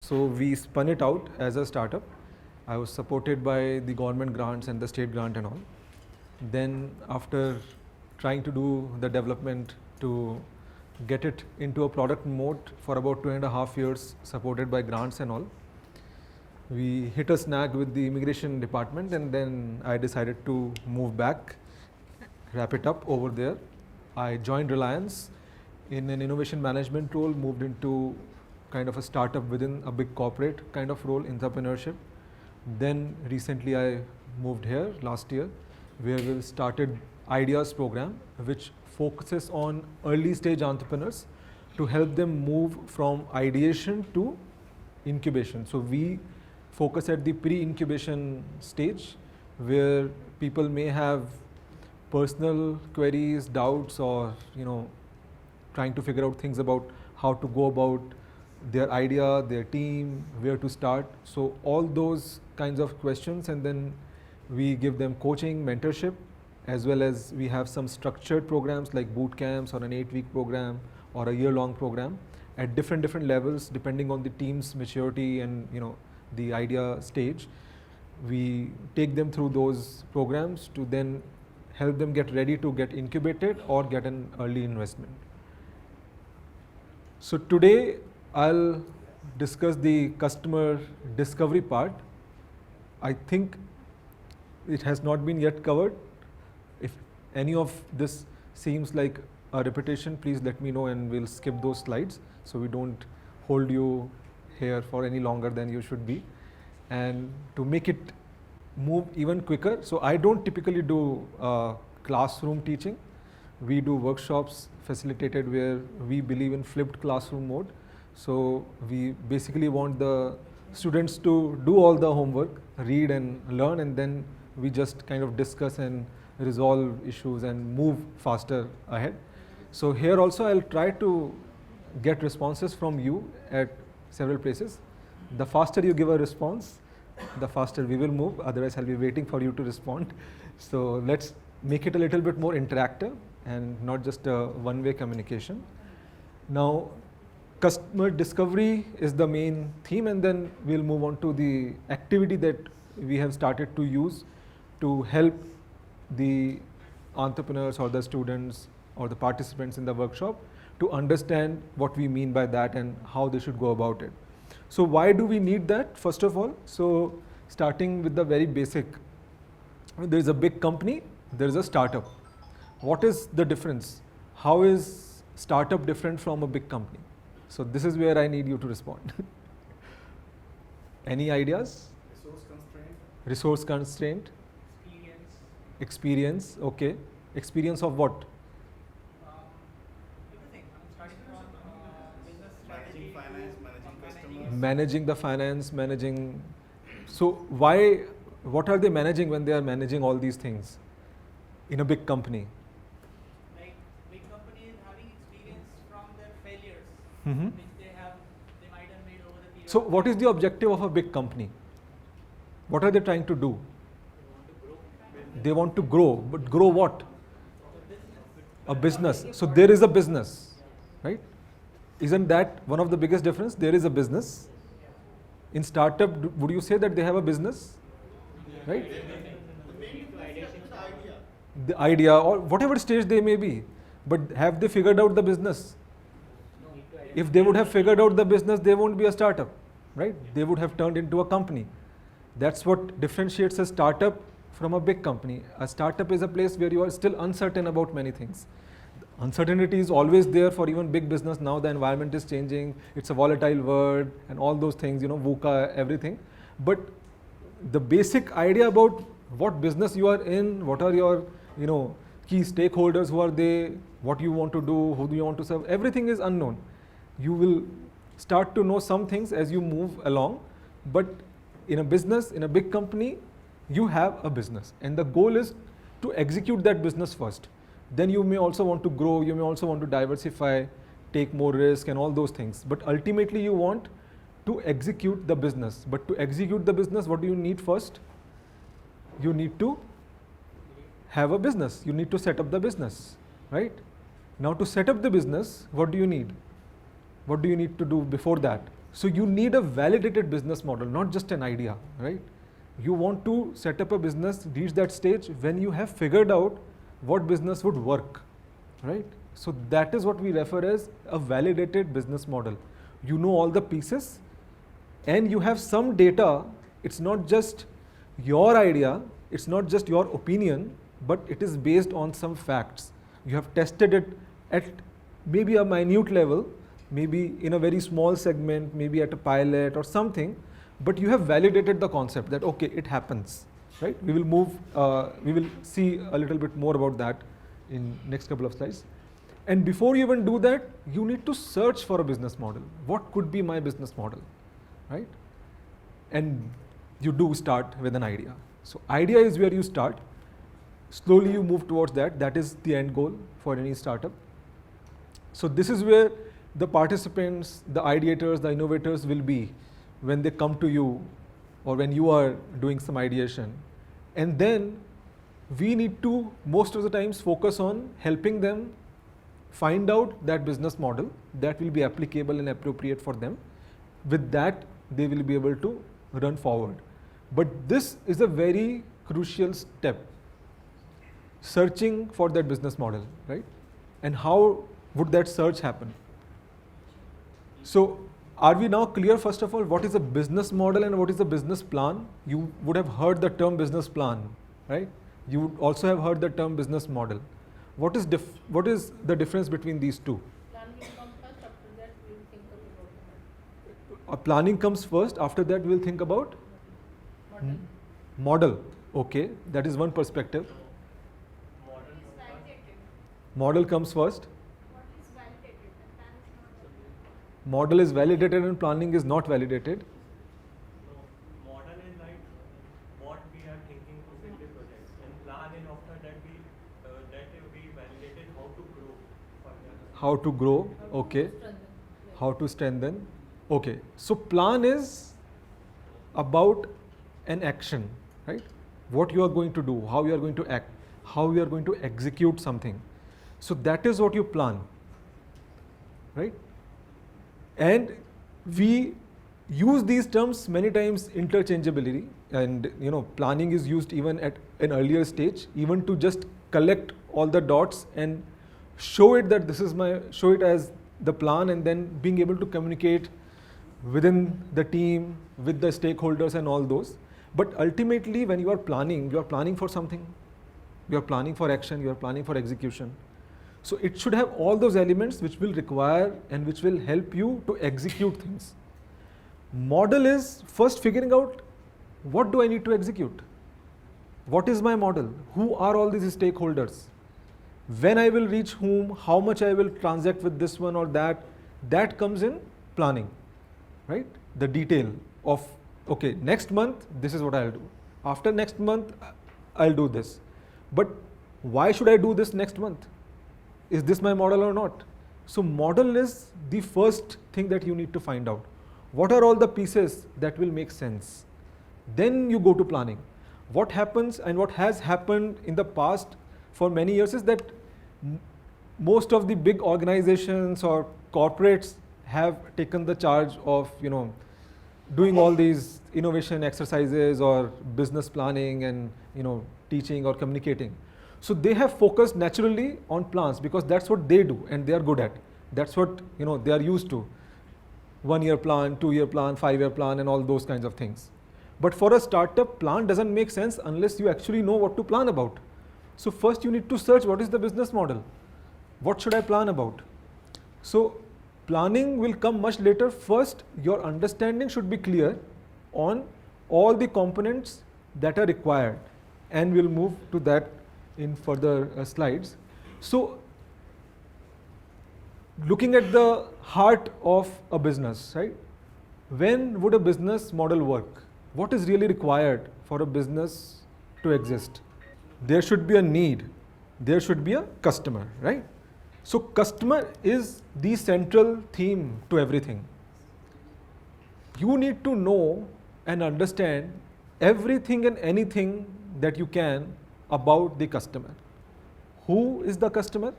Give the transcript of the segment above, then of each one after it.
So we spun it out as a startup. I was supported by the government grants and the state grant and all. Then after trying to do the development to get it into a product mode for about 2.5 years, supported by grants and all, we hit a snag with the immigration department, and then I decided to move back, wrap it up over there. I joined Reliance in an innovation management role, moved into kind of a startup within a big corporate kind of role, entrepreneurship. Then recently I moved here last year, where we started Ideas program, which focuses on early stage entrepreneurs to help them move from ideation to incubation. So we focus at the pre-incubation stage, where people may have personal queries, doubts, or trying to figure out things about how to go about their idea, their team, where to start. So all those kinds of questions, and then we give them coaching, mentorship, as well as we have some structured programs like boot camps or an 8-week program or a year-long program at different levels depending on the team's maturity and the idea stage. We take them through those programs to then help them get ready to get incubated or get an early investment. So today I'll discuss the customer discovery part. I think it has not been yet covered. If any of this seems like a repetition, please let me know and we'll skip those slides so we don't hold you here for any longer than you should be. And to make it move even quicker, so I don't typically do classroom teaching. We do workshops facilitated where we believe in flipped classroom mode. So we basically want the students to do all the homework, read and learn, and then we just kind of discuss and resolve issues and move faster ahead. So here also I'll try to get responses from you at several places. The faster you give a response, the faster we will move. Otherwise I'll be waiting for you to respond. So let's make it a little bit more interactive and not just a one-way communication. Now, customer discovery is the main theme, and then we'll move on to the activity that we have started to use to help the entrepreneurs or the students or the participants in the workshop to understand what we mean by that and how they should go about it. So why do we need that, first of all? So starting with the very basic, there is a big company, there is a startup. What is the difference? How is startup different from a big company? So this is where I need you to respond. Any ideas? Resource constraint. Resource constraint. Experience. Okay. Experience of what? Everything. I'm starting from business strategy. Managing finance, managing customers. Managing the finance, managing. So why? What are they managing when they are managing all these things in a big company? Like big companies having experience from their failures, Mm-hmm. which they might have made over the period. So what is the objective of a big company? What are they trying to do? They want to grow, but grow what? A business. So there is a business, right? Isn't that one of the biggest difference? There is a business. In startup, would you say that they have a business? Right? The idea, or whatever stage they may be, but have they figured out the business? If they would have figured out the business, they won't be a startup, right? They would have turned into a company. That's what differentiates a startup from a big company. A startup is a place where you are still uncertain about many things. Uncertainty is always there for even big business. Now the environment is changing, it's a volatile world and all those things, VUCA, everything. But the basic idea about what business you are in, what are your key stakeholders, who are they, what you want to do, who do you want to serve, everything is unknown. You will start to know some things as you move along, but in a business, in a big company, you have a business and the goal is to execute that business first. Then you may also want to grow, you may also want to diversify, take more risk and all those things. But ultimately you want to execute the business. But to execute the business, what do you need first? You need to have a business. You need to set up the business, right? Now to set up the business, what do you need? What do you need to do before that? So you need a validated business model, not just an idea, right? You want to set up a business, reach that stage when you have figured out what business would work, right? So that is what we refer as a validated business model. You know all the pieces and you have some data. It's not just your idea, it's not just your opinion, but it is based on some facts. You have tested it at maybe a minute level, maybe in a very small segment, maybe at a pilot or something, but you have validated the concept that okay, it happens, right? We will see a little bit more about that in next couple of slides. And before you even do that, you need to search for a business model. What could be my business model, right? And you do start with an idea. So idea is where you start. Slowly you move towards that. That is the end goal for any startup. So this is where the participants, the ideators, the innovators will be when they come to you or when you are doing some ideation. And then we need to most of the times focus on helping them find out that business model that will be applicable and appropriate for them. With that, they will be able to run forward. But this is a very crucial step, searching for that business model, right? And how would that search happen? So are we now clear, first of all, what is a business model and what is a business plan? You would have heard the term business plan, right? You would also have heard the term business model. What is the difference between these two? Plan will come first, after that we will think about Planning comes first, after that we will think about model. model. Okay, that is one perspective. Model is validated. Model comes first. Model is validated. The plan is not validated. Model is validated and planning is not validated. No, model is like what we are thinking to build the project, and plan is after that we validated how to grow further. How to grow, okay. Strengthen. Yeah. How to strengthen, okay. So plan is about an action, right? What you are going to do, how you are going to act, how you are going to execute something. So that is what you plan, right? And we use these terms many times interchangeably, and planning is used even at an earlier stage, even to just collect all the dots and show it that show it as the plan, and then being able to communicate within the team, with the stakeholders and all those. But ultimately when you are planning for something, you are planning for action, you are planning for execution. So it should have all those elements which will require and which will help you to execute things. Model is first figuring out what do I need to execute? What is my model? Who are all these stakeholders? When I will reach whom, how much I will transact with this one or that comes in planning, right? The detail of, okay, next month, this is what I'll do. After next month, I'll do this. But why should I do this next month? Is this my model or not? So model is the first thing that you need to find out. What are all the pieces that will make sense? Then you go to planning. What happens and what has happened in the past for many years is that most of the big organizations or corporates have taken the charge of doing all these innovation exercises or business planning and teaching or communicating. So they have focused naturally on plans because that's what they do and they are good at. That's what they are used to. 1 year plan, 2 year plan, 5 year plan, and all those kinds of things. But for a startup, plan doesn't make sense unless you actually know what to plan about. So first you need to search what is the business model. What should I plan about? So planning will come much later. First, your understanding should be clear on all the components that are required, and we'll move to that in further slides. So looking at the heart of a business, right? When would a business model work? What is really required for a business to exist? There should be a need. There should be a customer, right? So customer is the central theme to everything. You need to know and understand everything and anything that you can about the customer. Who is the customer?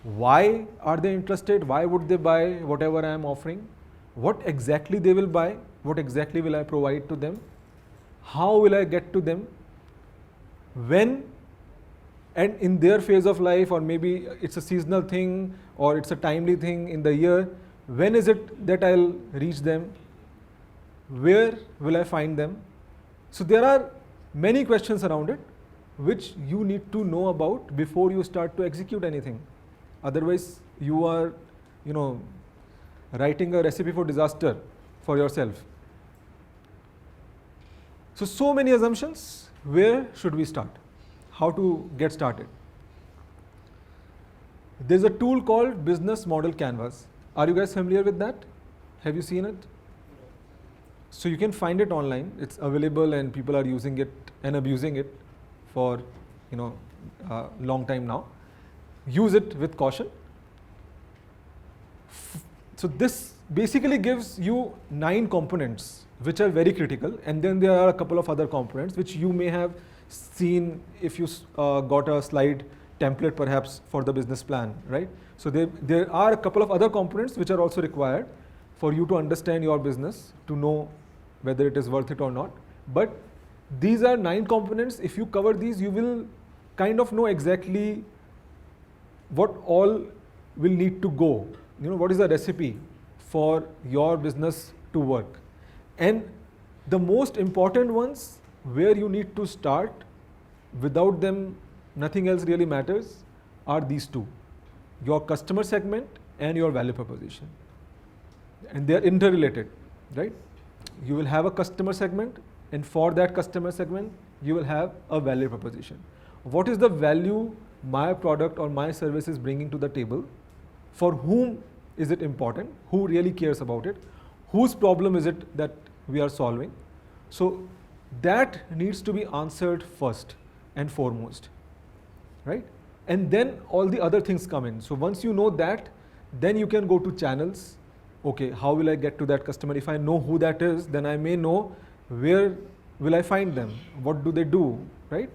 Why are they interested? Why would they buy whatever I am offering? what exactly they will buy, what exactly will I provide to them, how will I get to them, when, and in their phase of life, or maybe it's a seasonal thing or it's a timely thing in the year, when is it that I'll reach them, where will I find them. So there are many questions around it which you need to know about before you start to execute anything. Otherwise you are, writing a recipe for disaster for yourself. So many assumptions. Where should we start? How to get started? There's a tool called Business Model Canvas. Are you guys familiar with that? Have you seen it? So you can find it online. It's available and people are using it and abusing it for long time now. Use it with caution. So this basically gives you 9 components which are very critical, and then there are a couple of other components which you may have seen if you got a slide template perhaps for the business plan, right? So there are a couple of other components which are also required for you to understand your business, to know whether it is worth it or not. But these are 9 components. If you cover these, you will kind of know exactly what all will need to go. What is the recipe for your business to work. And the most important ones, where you need to start, without them nothing else really matters, are these 2. Your customer segment and your value proposition. And they are interrelated, right? You will have a customer segment, and for that customer segment, you will have a value proposition. What is the value my product or my service is bringing to the table? For whom is it important? Who really cares about it? Whose problem is it that we are solving? So that needs to be answered first and foremost, right? And then all the other things come in. So once you know that, then you can go to channels. Okay, how will I get to that customer? If I know who that is, then I may know where will I find them? What do they do, right?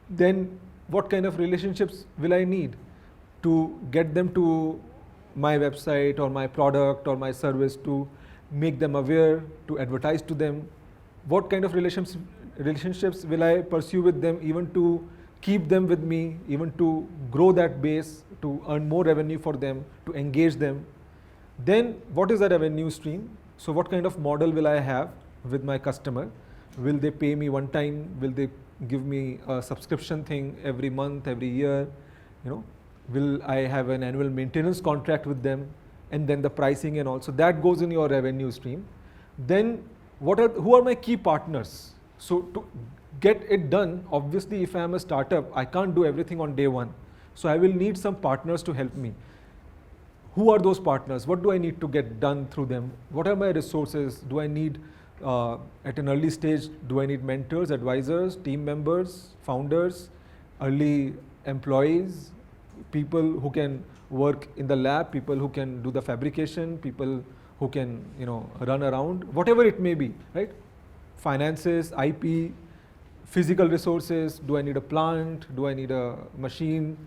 Then what kind of relationships will I need to get them to my website or my product or my service, to make them aware, to advertise to them? What kind of relationships will I pursue with them, even to keep them with me, even to grow that base, to earn more revenue for them, to engage them? Then what is the revenue stream? So what kind of model will I have with my customer? Will they pay me one time? Will they give me a subscription thing every month, every year? Will I have an annual maintenance contract with them? And then the pricing and all. So that goes in your revenue stream. Then who are my key partners? So to get it done, obviously if I am a startup, I can't do everything on day one. So I will need some partners to help me. Who are those partners? What do I need to get done through them? What are my resources? Do I need, at an early stage, do I need mentors, advisors, team members, founders, early employees, people who can work in the lab, people who can do the fabrication, people who can run around, whatever it may be, right? Finances, IP, physical resources. Do I need a plant? Do I need a machine?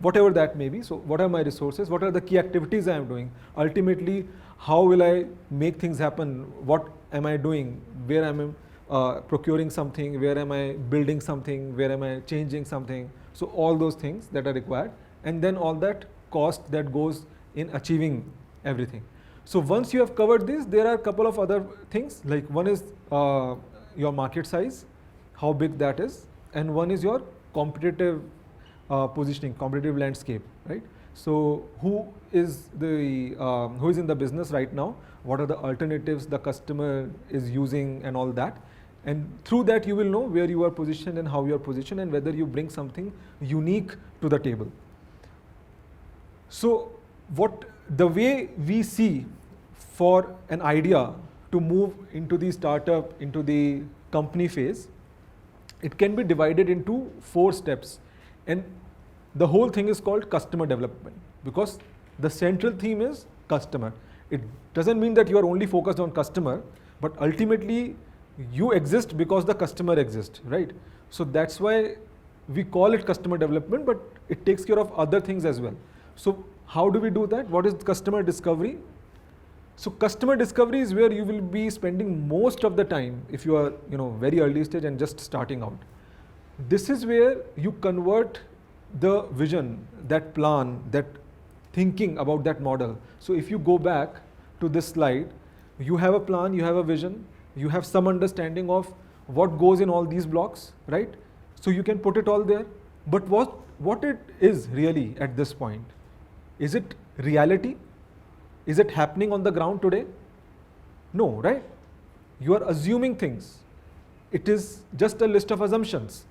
Whatever that may be. So what are my resources? What are the key activities I am doing? Ultimately, how will I make things happen? What am I doing? Where am I procuring something? Where am I building something? Where am I changing something? So all those things that are required, and then all that cost that goes in achieving everything. So once you have covered this, there are a couple of other things, like one is your market size, how big that is, and one is your competitive positioning, competitive landscape, right? So who is in the business right now? What are the alternatives the customer is using and all that? And through that you will know where you are positioned and how you are positioned, and whether you bring something unique to the table. So the way we see for an idea to move into the startup, into the company phase, it can be divided into 4 steps. And the whole thing is called customer development, because the central theme is customer. It doesn't mean that you are only focused on customer, but ultimately you exist because the customer exists, right? So that's why we call it customer development, but it takes care of other things as well. So how do we do that? What is customer discovery? So customer discovery is where you will be spending most of the time if you are, very early stage and just starting out. This is where you convert the vision, that plan, that thinking about that model. So if you go back to this slide, you have a plan, you have a vision, you have some understanding of what goes in all these blocks, right? So you can put it all there. But what it is really at this point? Is it reality? Is it happening on the ground today? No, right? You are assuming things. It is just a list of assumptions.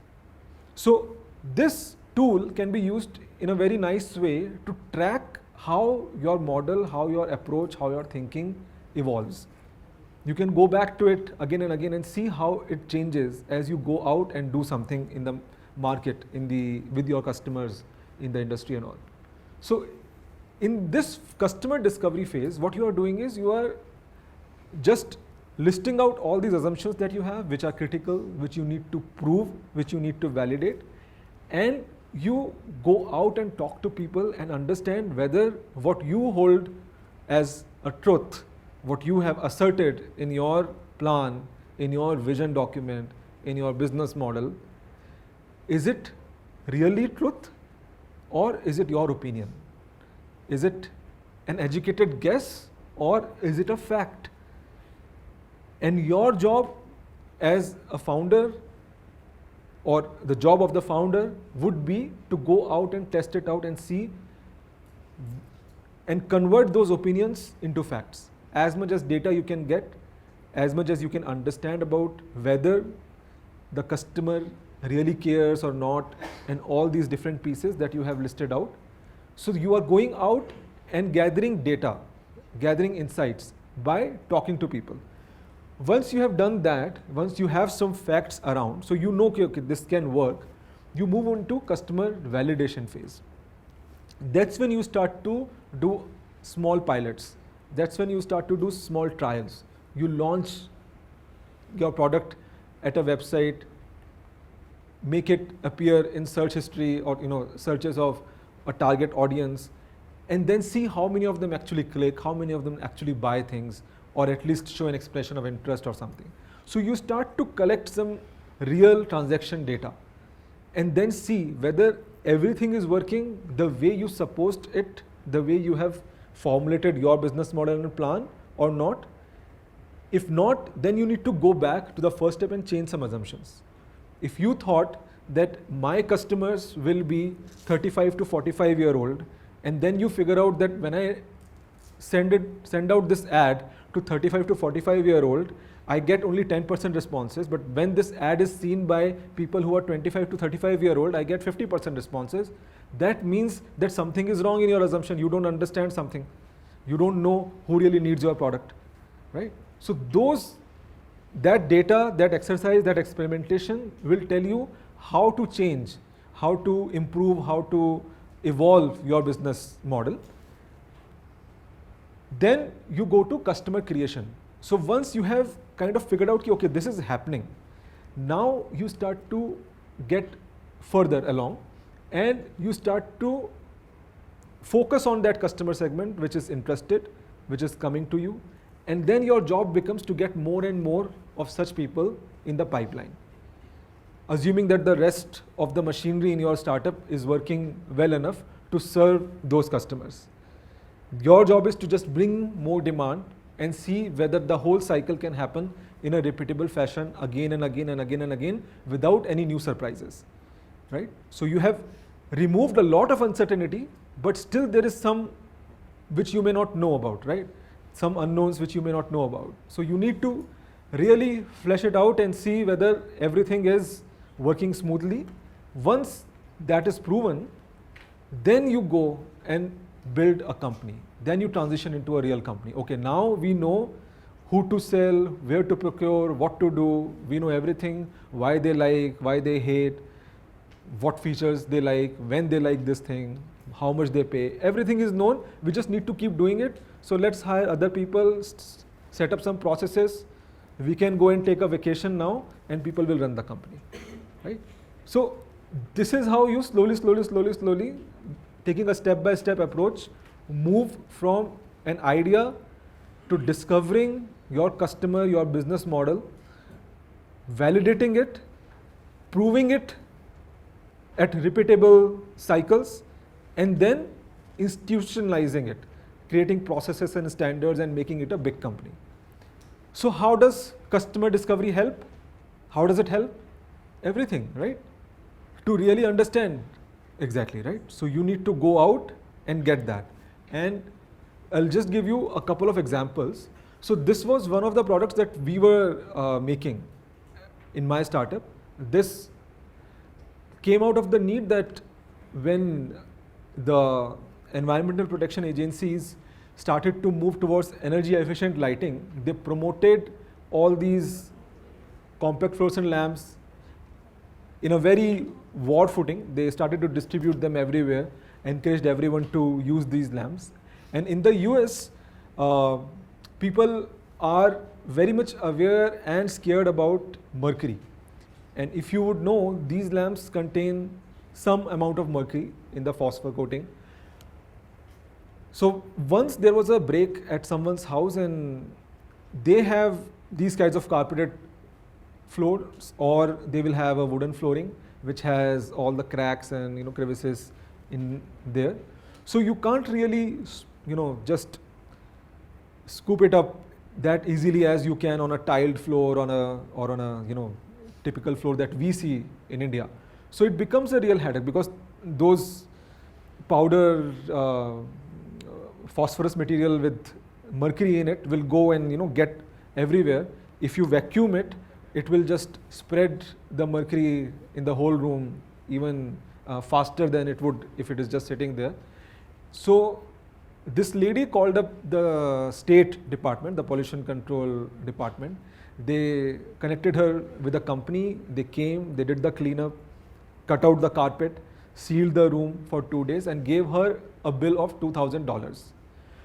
So this tool can be used in a very nice way to track how your model, how your approach, how your thinking evolves. You can go back to it again and again and see how it changes as you go out and do something in the market, with your customers, in the industry and all. So in this customer discovery phase, what you are doing is you are just listing out all these assumptions that you have, which are critical, which you need to prove, which you need to validate, and you go out and talk to people and understand whether what you hold as a truth, what you have asserted in your plan, in your vision document, in your business model, is it really truth or is it your opinion? Is it an educated guess or is it a fact? And your job as a founder, or the job of the founder, would be to go out and test it out and see and convert those opinions into facts. As much as data you can get, as much as you can understand about whether the customer really cares or not, and all these different pieces that you have listed out. So you are going out and gathering data, gathering insights by talking to people. Once you have done that, once you have some facts around, so you know, okay, this can work, you move on to customer validation phase. That's when you start to do small pilots. That's when you start to do small trials. You launch your product at a website, make it appear in search history or searches of a target audience, and then see how many of them actually click, how many of them actually buy things, or at least show an expression of interest or something. So you start to collect some real transaction data and then see whether everything is working the way you supposed it, the way you have formulated your business model and plan or not. If not, then you need to go back to the first step and change some assumptions. If you thought that my customers will be 35 to 45-year-old, and then you figure out that when I send out this ad to 35 to 45-year-old, I get only 10% responses, but when this ad is seen by people who are 25 to 35-year-old, I get 50% responses. That means that something is wrong in your assumption. You don't understand something. You don't know who really needs your product, right? So that data, that exercise, that experimentation will tell you how to change, how to improve, how to evolve your business model. Then you go to customer creation. So once you have kind of figured out, okay, this is happening, now you start to get further along and you start to focus on that customer segment which is interested, which is coming to you, and then your job becomes to get more and more of such people in the pipeline. Assuming that the rest of the machinery in your startup is working well enough to serve those customers. Your job is to just bring more demand and see whether the whole cycle can happen in a repeatable fashion again and again and again and again without any new surprises, right? So you have removed a lot of uncertainty, but still there is some which you may not know about, right? Some unknowns which you may not know about. So you need to really flesh it out and see whether everything is working smoothly. Once that is proven, then you go and build a company. Then you transition into a real company. Okay, now we know who to sell, where to procure, what to do. We know everything, why they like, why they hate, what features they like, when they like this thing, how much they pay. Everything is known. We just need to keep doing it. So let's hire other people, set up some processes. We can go and take a vacation now and people will run the company, right? So this is how you slowly, taking a step-by-step approach, move from an idea to discovering your customer, your business model, validating it, proving it at repeatable cycles, and then institutionalizing it, creating processes and standards and making it a big company. So how does customer discovery help? How does it help? Everything, right? To really understand, exactly, right? So you need to go out and get that. And I'll just give you a couple of examples. So this was one of the products that we were making in my startup. This came out of the need that when the environmental protection agencies started to move towards energy efficient lighting, they promoted all these compact fluorescent lamps in a very war footing. They started to distribute them everywhere, encouraged everyone to use these lamps. And in the US, people are very much aware and scared about mercury. And if you would know, these lamps contain some amount of mercury in the phosphor coating. So once there was a break at someone's house and they have these kinds of carpeted floors, or they will have a wooden flooring which has all the cracks and crevices in there. So you can't really just scoop it up that easily as you can on a tiled floor or on a typical floor that we see in India. So it becomes a real headache because those powder phosphorus material with mercury in it will go and get everywhere. If you vacuum it, it will just spread the mercury in the whole room even faster than it would if it is just sitting there. So this lady called up the state department, the pollution control department. They connected her with a company. They came, they did the cleanup, cut out the carpet, sealed the room for 2 days and gave her a bill of $2,000.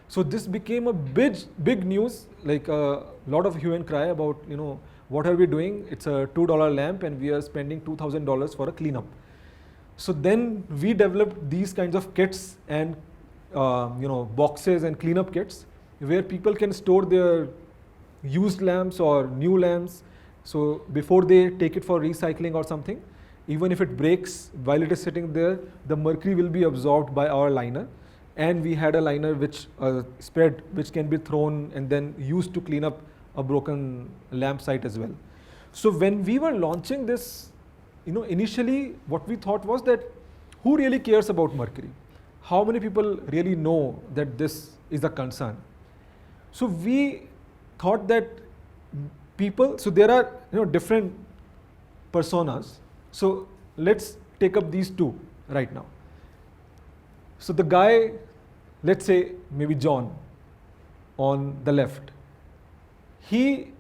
So this became a big news, like a lot of hue and cry about, what are we doing? It's a $2 lamp and we are spending $2,000 for a cleanup. So then we developed these kinds of kits and boxes and cleanup kits where people can store their used lamps or new lamps. So before they take it for recycling or something, even if it breaks while it is sitting there, the mercury will be absorbed by our liner. And we had a liner which spread, which can be thrown and then used to clean up a broken lamp site as well. So when we were launching this, initially what we thought was that who really cares about mercury? How many people really know that this is a concern? So we thought that people, so there are different personas. So let's take up these two right now. So the guy, let's say maybe John on the left, he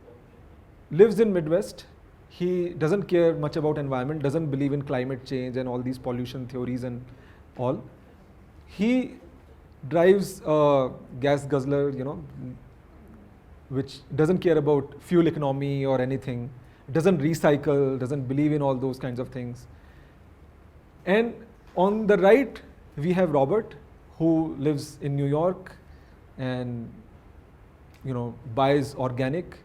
lives in Midwest. He doesn't care much about environment, doesn't believe in climate change and all these pollution theories and all. He drives a gas guzzler, which doesn't care about fuel economy or anything, doesn't recycle, doesn't believe in all those kinds of things. And on the right, we have Robert, who lives in New York and buys organic,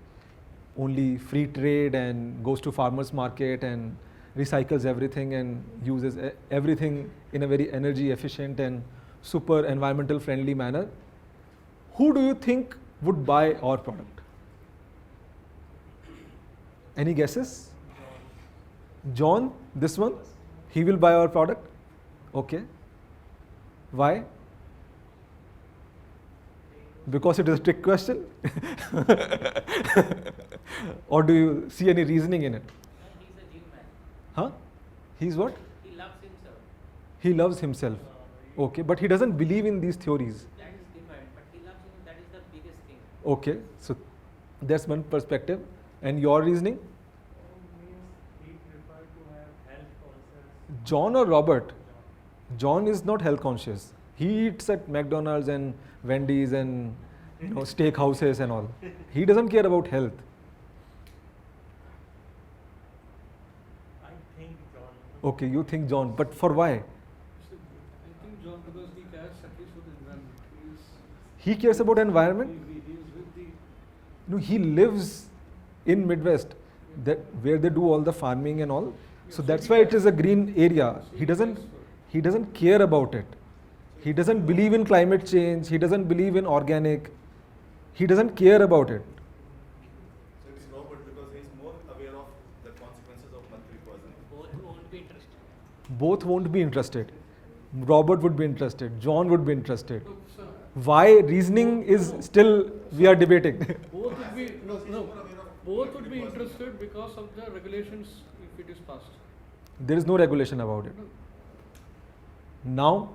only free trade, and goes to farmers market and recycles everything and uses everything in a very energy efficient and super environmental friendly manner. Who do you think would buy our product? Any guesses? John, this one, he will buy our product? Okay. Why? Because it is a trick question? Or do you see any reasoning in it? He's a gym man. Huh? He's what? He loves himself. He loves himself. Okay, but he doesn't believe in these theories. That is different, but he loves him. That is the biggest thing. Okay, so that's one perspective. And your reasoning? He prefer to have health conscious. John or Robert? John is not health conscious. He eats at McDonald's and Wendy's and steak houses and all. He doesn't care about health. I think John. Okay, you think John, but for why? I think John, because he cares at least for the environment. He cares about environment? He deals with the No, he lives in Midwest, that where they do all the farming and all. So that's why it is a green area. He doesn't care about it. He doesn't believe in climate change. He doesn't believe in organic. He doesn't care about it. So it is Robert because he is more aware of the consequences of monthly person. Both won't be interested. Both won't be interested. Robert would be interested. John would be interested. No, sir. Why reasoning is still we are debating. Both would be no. Both would be interested because of the regulations if it is passed. There is no regulation about it. Now,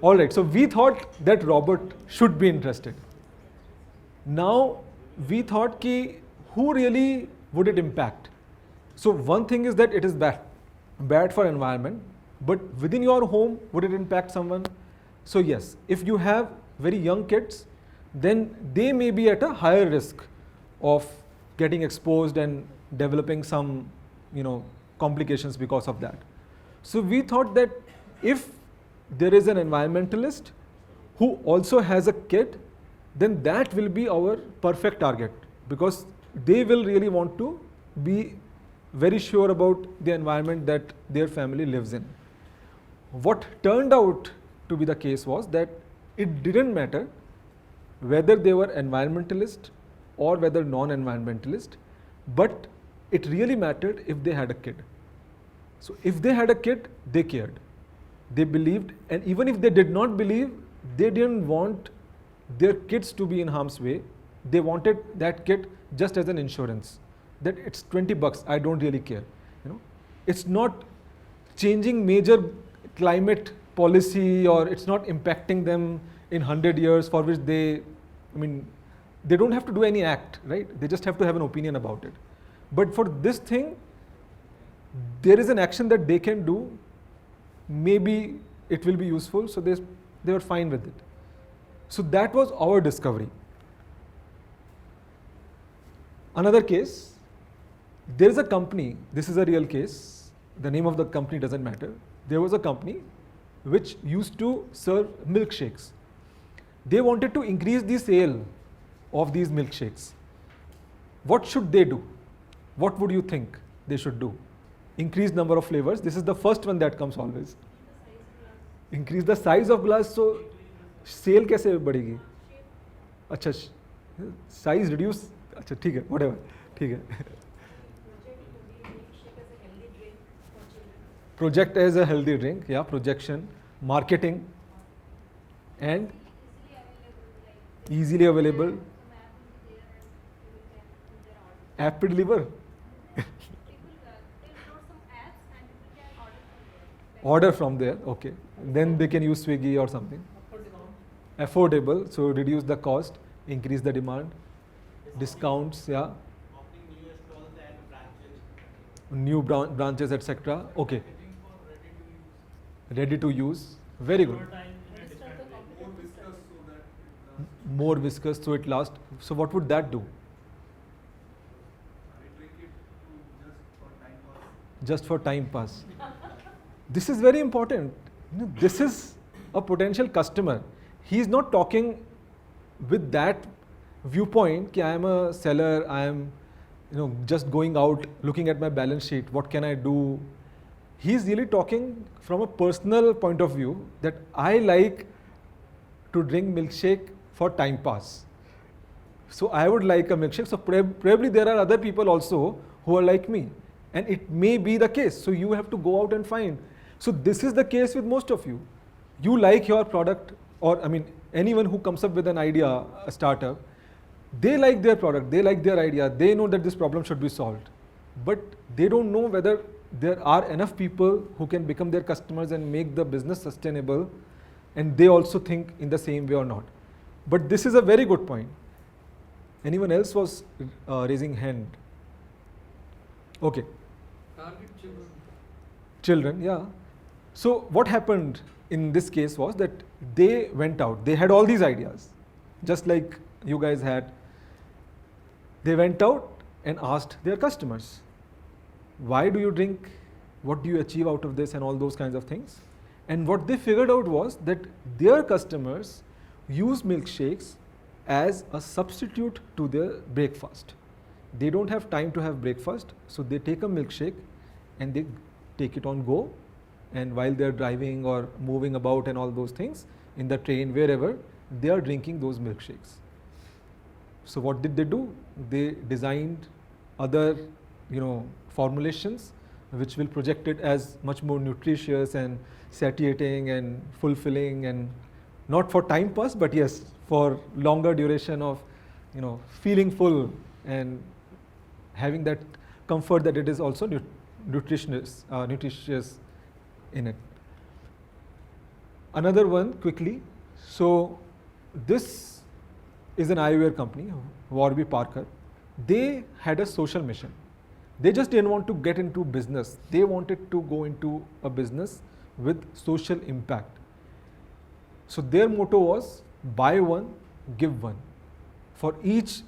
all right. So we thought that Robert should be interested. Now we thought ki who really would it impact? So one thing is that it is bad for environment, but within your home would it impact someone? So yes, if you have very young kids, then they may be at a higher risk of getting exposed and developing some, complications because of that. So we thought that if there is an environmentalist who also has a kid, then that will be our perfect target, because they will really want to be very sure about the environment that their family lives in. What turned out to be the case was that it didn't matter whether they were environmentalist or whether non-environmentalist, but it really mattered if they had a kid. So if they had a kid, they cared. They believed, and even if they did not believe, they didn't want their kids to be in harm's way. They wanted that kid just as an insurance, that it's $20, I don't really care. It's not changing major climate policy, or it's not impacting them in 100 years for which they don't have to do any act, right? They just have to have an opinion about it. But for this thing, there is an action that they can do. Maybe it will be useful, so they were fine with it. So that was our discovery. Another case, there is a company, this is a real case, the name of the company doesn't matter. There was a company which used to serve milkshakes. They wanted to increase the sale of these milkshakes. What should they do? What would you think they should do? Increase number of flavors. This is the first one that comes always. Increase the size of glass. So sale कैसे बढ़ेगी? अच्छा, size reduce. अच्छा ठीक है, whatever, ठीक है. Project as a healthy drink, yeah, projection, marketing, and easily available. App to deliver. Order from there, okay. Then they can use Swiggy or something. Affordable, so reduce the cost, increase the demand. Discounts, yeah. Opening new stalls and branches. New branches, etc. Okay. Ready to use. Very good. More viscous so it lasts. So what would that do? Just for time pass. This is very important. This is a potential customer. He is not talking with that viewpoint that I am a seller, I am just going out looking at my balance sheet, what can I do? He is really talking from a personal point of view that I like to drink milkshake for time pass. So I would like a milkshake. So probably there are other people also who are like me, and it may be the case. So you have to go out and find. So this is the case with most of you. You like your product, or anyone who comes up with an idea, a startup, they like their product, they like their idea, they know that this problem should be solved. But they don't know whether there are enough people who can become their customers and make the business sustainable, and they also think in the same way or not. But this is a very good point. Anyone else was raising hand? Okay. Target children. Children, yeah. So what happened in this case was that they went out. They had all these ideas, just like you guys had. They went out and asked their customers, why do you drink? What do you achieve out of this? And all those kinds of things. And what they figured out was that their customers use milkshakes as a substitute to their breakfast. They don't have time to have breakfast, so they take a milkshake and they take it on go, and while they're driving or moving about and all those things, in the train, wherever, they are drinking those milkshakes. So what did they do? They designed other, formulations which will project it as much more nutritious and satiating and fulfilling, and not for time pass, but yes, for longer duration of, feeling full and having that comfort that it is also nutritious in it. Another one quickly. So this is an eyewear company, Warby Parker. They had a social mission. They just didn't want to get into business. They wanted to go into a business with social impact. So their motto was buy one, give one. For each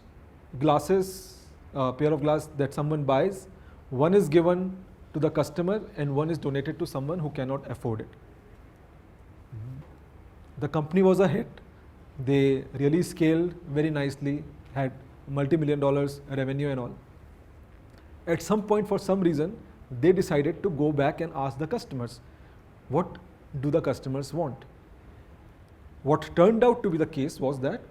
pair of glass that someone buys, one is given to the customer and one is donated to someone who cannot afford it. The company was a hit. They really scaled very nicely, had multi-million dollars revenue and all. At some point, for some reason, they decided to go back and ask the customers, what do the customers want? What turned out to be the case was that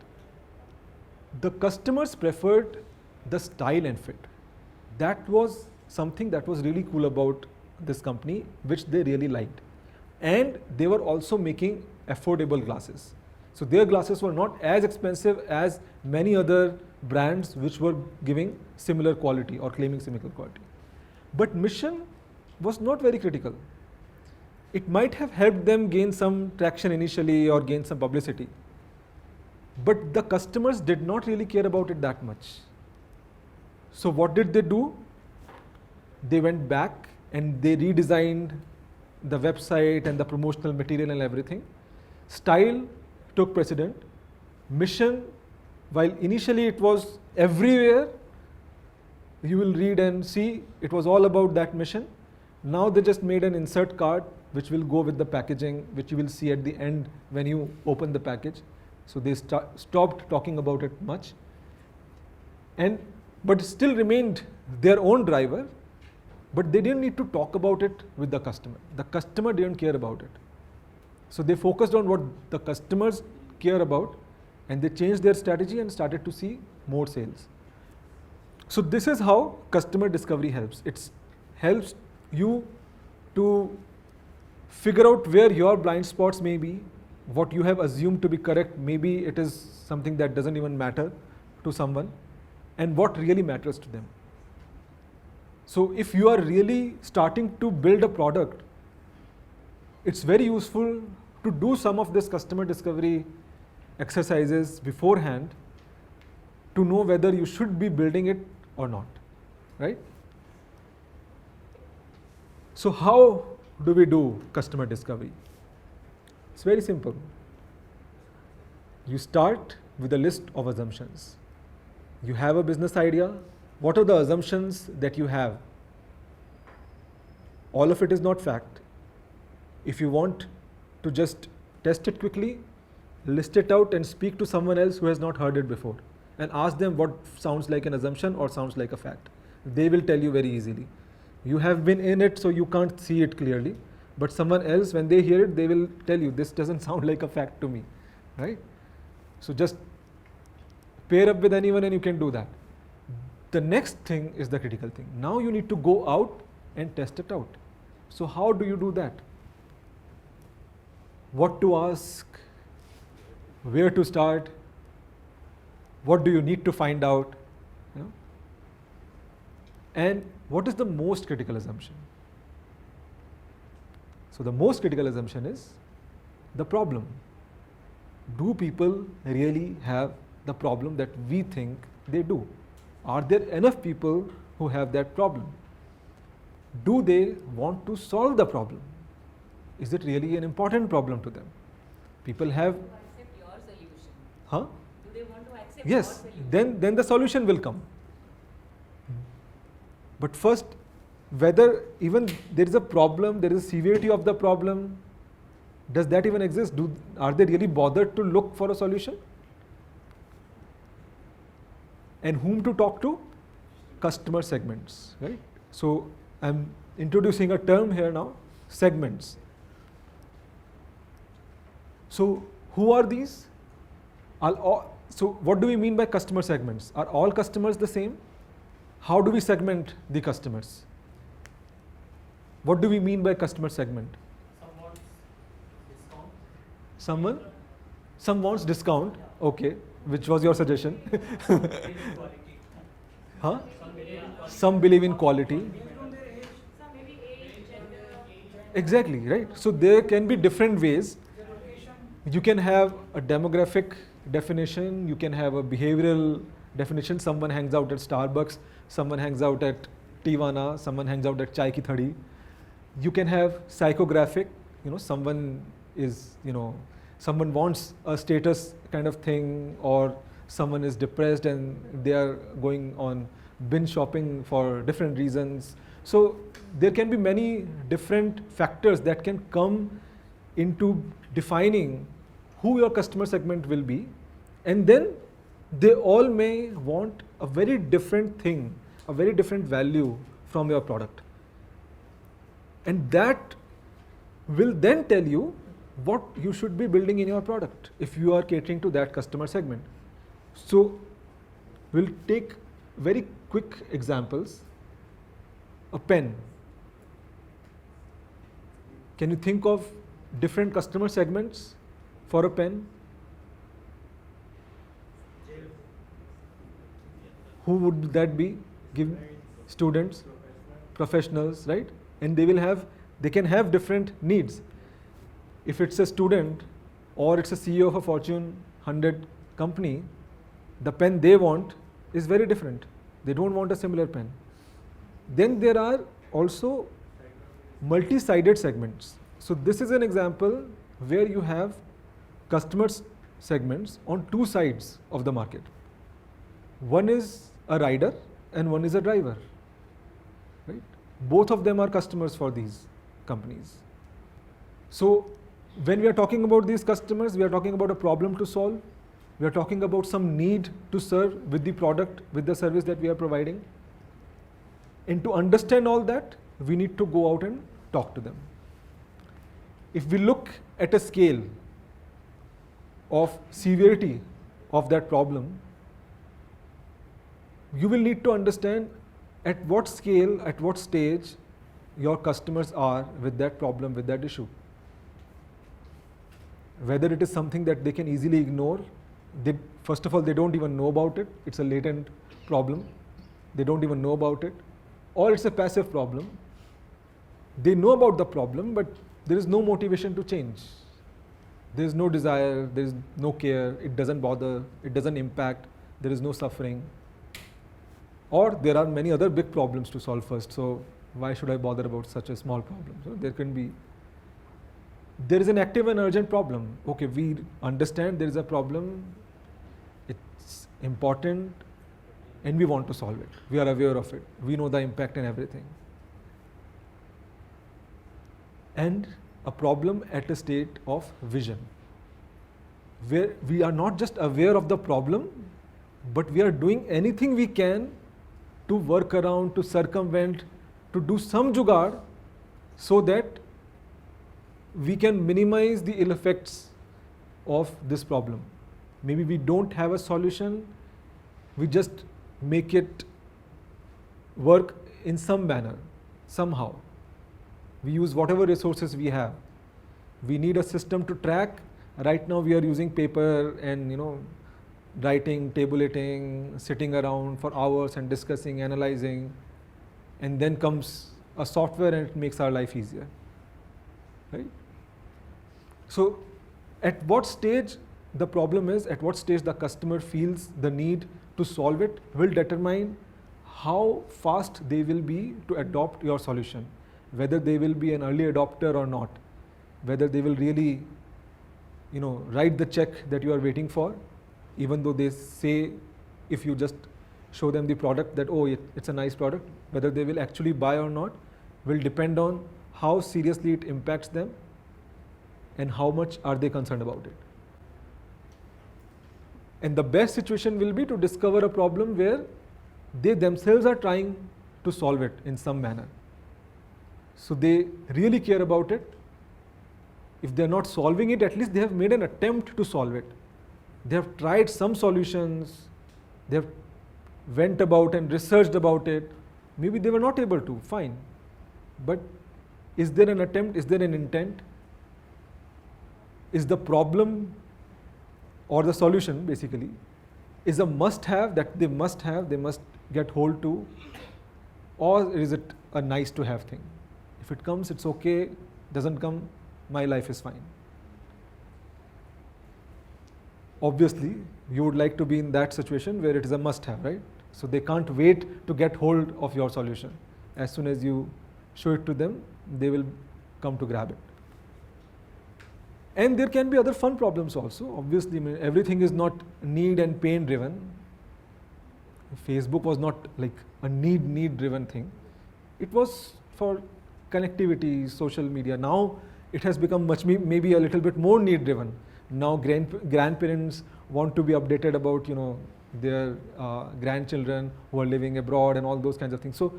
the customers preferred the style and fit. That was something that was really cool about this company, which they really liked. And they were also making affordable glasses. So their glasses were not as expensive as many other brands which were giving similar quality or claiming similar quality. But mission was not very critical. It might have helped them gain some traction initially or gain some publicity. But the customers did not really care about it that much. So what did they do? They went back and they redesigned the website and the promotional material and everything. Style took precedent. Mission, while initially it was everywhere, you will read and see it was all about that mission. Now they just made an insert card which will go with the packaging, which you will see at the end when you open the package. So they stopped talking about it much. But it still remained their own driver, but they didn't need to talk about it with the customer. The customer didn't care about it. So they focused on what the customers care about, and they changed their strategy and started to see more sales. So this is how customer discovery helps. It helps you to figure out where your blind spots may be, what you have assumed to be correct, maybe it is something that doesn't even matter to someone, and what really matters to them. So if you are really starting to build a product, it's very useful to do some of this customer discovery exercises beforehand to know whether you should be building it or not, right? So how do we do customer discovery? It's very simple. You start with a list of assumptions. You have a business idea. What are the assumptions that you have? All of it is not fact. If you want to just test it quickly, list it out and speak to someone else who has not heard it before and ask them what sounds like an assumption or sounds like a fact. They will tell you very easily. You have been in it, so you can't see it clearly, but someone else, when they hear it, they will tell you, this doesn't sound like a fact to me, right? So just pair up with anyone and you can do that. The next thing is the critical thing. Now you need to go out and test it out. So how do you do that? What to ask? Where to start? What do you need to find out? And what is the most critical assumption? So the most critical assumption is the problem. Do people really have the problem that we think they do? Are there enough people who have that problem? Do they want to solve the problem? Is it really an important problem to them? People have... accept your solution. Huh? Do they want to accept Yes, your solution? then the solution will come. But first, whether even there is a problem, there is a severity of the problem, does that even exist? Are they really bothered to look for a solution? and whom to talk to? Customer segments, right? So I'm introducing a term here now, segments. So who are these? So what do we mean by customer segments? Are all customers the same? How do we segment the customers? What do we mean by customer segment? Some wants discount. Some wants discount. Okay, which was your suggestion? Quality. Huh? Some believe in quality. Some believe in quality. Based on their age, Some maybe age, gender. Exactly, right? So there can be different ways. their location, You can have a demographic definition, you can have a behavioral definition. Someone hangs out at Starbucks, someone hangs out at Tivana, someone hangs out at Chai Ki Thadi. You can have psychographic, someone is, someone wants a status kind of thing, or someone is depressed and they are going on binge shopping for different reasons. So there can be many different factors that can come into defining who your customer segment will be, and then they all may want a very different thing, a very different value from your product. And that will then tell you what you should be building in your product if you are catering to that customer segment. So we'll take very quick examples. A pen. Can you think of different customer segments for a pen? Who would that be? Give students, professionals, right? And they can have different needs. If it's a student or it's a CEO of a Fortune 100 company, the pen they want is very different. They don't want a similar pen. Then there are also multi-sided segments. So this is an example where you have customer segments on two sides of the market. One is a rider and one is a driver, right? Both of them are customers for these companies. So when we are talking about these customers, we are talking about a problem to solve. We are talking about some need to serve with the product, with the service that we are providing. And to understand all that, we need to go out and talk to them. If we look at a scale of severity of that problem, you will need to understand at what scale, at what stage your customers are with that problem, with that issue. Whether it is something that they can easily ignore, first of all, they don't even know about it, it's a latent problem, they don't even know about it, or it's a passive problem. They know about the problem, but there is no motivation to change. There is no desire, there is no care, it doesn't bother, it doesn't impact, there is no suffering. Or there are many other big problems to solve first, so why should I bother about such a small problem? So there is an active and urgent problem. Okay, we understand there is a problem, it's important, and we want to solve it. We are aware of it. We know the impact and everything. And a problem at a state of vision, where we are not just aware of the problem, but we are doing anything we can to work around, to circumvent, to do some jugaad so that we can minimize the ill effects of this problem. Maybe we don't have a solution, we just make it work in some manner, somehow. We use whatever resources we have. We need a system to track. Right now we are using paper and writing, tabulating, sitting around for hours and discussing, analyzing, and then comes a software and it makes our life easier, right? So at what stage the problem is, at what stage the customer feels the need to solve it will determine how fast they will be to adopt your solution, whether they will be an early adopter or not, whether they will really write the check that you are waiting for, even though they say, if you just show them the product that, oh, it's a nice product, whether they will actually buy or not will depend on how seriously it impacts them and how much are they concerned about it. And the best situation will be to discover a problem where they themselves are trying to solve it in some manner. So they really care about it. If they're not solving it, at least they have made an attempt to solve it. They have tried some solutions, they have went about and researched about it. Maybe they were not able to, fine. But is there an attempt? Is there an intent? Is the problem or the solution basically is a must-have that they must get hold to, or is it a nice to have thing? If it comes, it's okay. Doesn't come, my life is fine. Obviously, you would like to be in that situation where it is a must-have, right? So they can't wait to get hold of your solution. As soon as you show it to them, they will come to grab it. And there can be other fun problems also. Obviously, I mean, everything is not need and pain driven. Facebook was not like a need driven thing. It was for connectivity, social media. Now it has become maybe a little bit more need driven. Now grandparents want to be updated about their grandchildren who are living abroad and all those kinds of things. So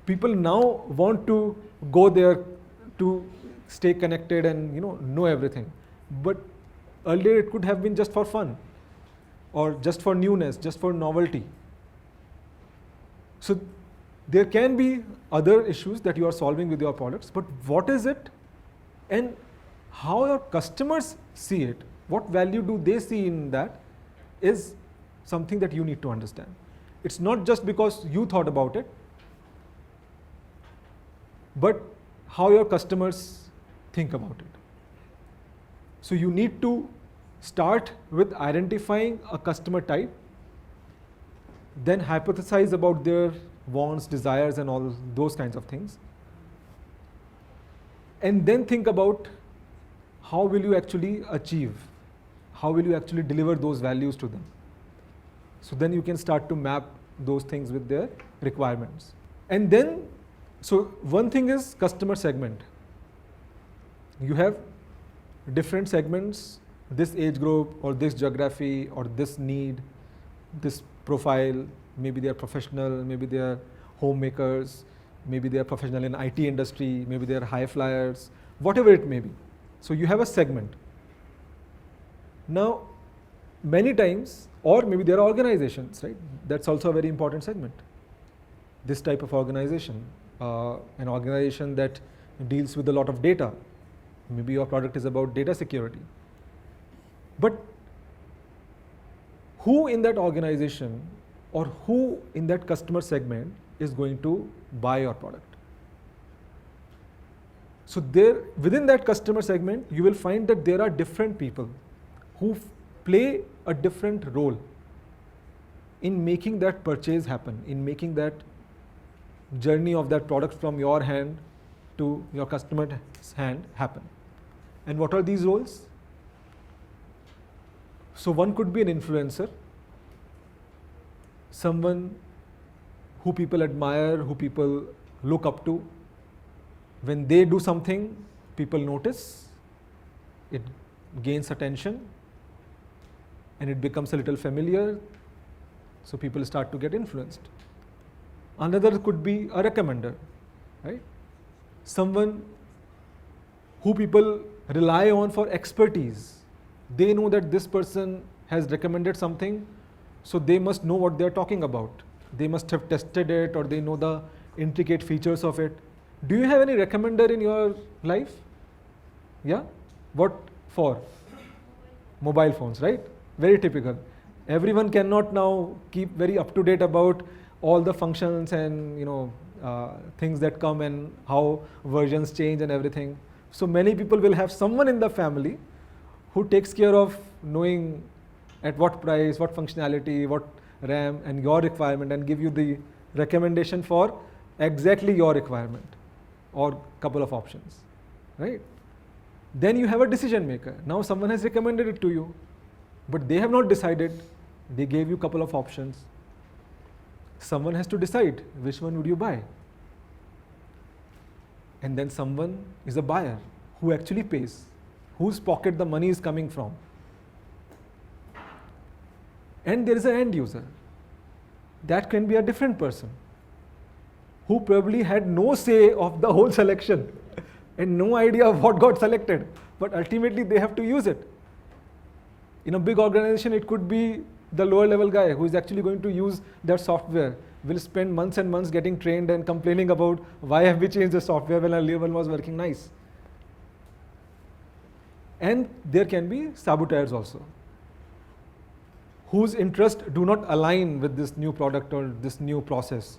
people now want to go there to stay connected and know everything. But earlier it could have been just for fun, or just for newness, just for novelty. So there can be other issues that you are solving with your products, but what is it and how your customers see it, what value do they see in that, is something that you need to understand. It's not just because you thought about it, but how your customers think about it. So you need to start with identifying a customer type, then hypothesize about their wants, desires, and all those kinds of things. And then think about how will you actually achieve, how will you actually deliver those values to them. So then you can start to map those things with their requirements. And then, so one thing is customer segment. You have different segments, this age group or this geography or this need, this profile, maybe they are professional, maybe they are homemakers, maybe they are professional in IT industry, maybe they are high flyers, whatever it may be. So you have a segment. Now, many times, or maybe there are organizations, right? That's also a very important segment. This type of organization, an organization that deals with a lot of data. Maybe your product is about data security. But who in that organization or who in that customer segment is going to buy your product? So there, within that customer segment, you will find that there are different people who play a different role in making that purchase happen, in making that journey of that product from your hand to your customer's hand happen. And what are these roles? So one could be an influencer, someone who people admire, who people look up to. When they do something, people notice, it gains attention, and it becomes a little familiar, so people start to get influenced. Another could be a recommender, right? Someone who people rely on for expertise. They know that this person has recommended something, so they must know what they are talking about. They must have tested it, or they know the intricate features of it. Do you have any recommender in your life? Yeah? What for? Mobile phones, right? Very typical. Everyone cannot now keep very up to date about all the functions and things that come and how versions change and everything. So many people will have someone in the family who takes care of knowing at what price, what functionality, what RAM and your requirement, and give you the recommendation for exactly your requirement or couple of options, right? Then you have a decision maker. Now someone has recommended it to you, but they have not decided. They gave you a couple of options. Someone has to decide which one would you buy. And then someone is a buyer who actually pays, whose pocket the money is coming from. And there is an end user. That can be a different person who probably had no say of the whole selection and no idea of what got selected, but ultimately they have to use it. In a big organization, it could be the lower level guy who is actually going to use that software, will spend months and months getting trained and complaining about why have we changed the software when our level was working nice. And there can be saboteurs also, whose interests do not align with this new product or this new process.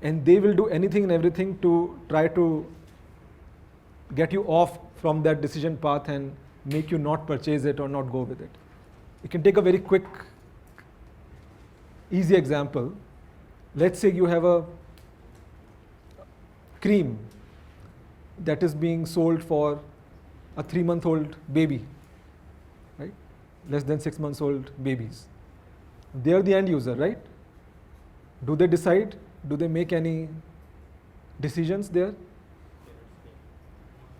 And they will do anything and everything to try to get you off from that decision path and make you not purchase it or not go with it. You can take a very quick, easy example. Let's say you have a cream that is being sold for a 3-month-old baby, right? Less than 6 months old babies. They are the end user, right? Do they decide? Do they make any decisions there?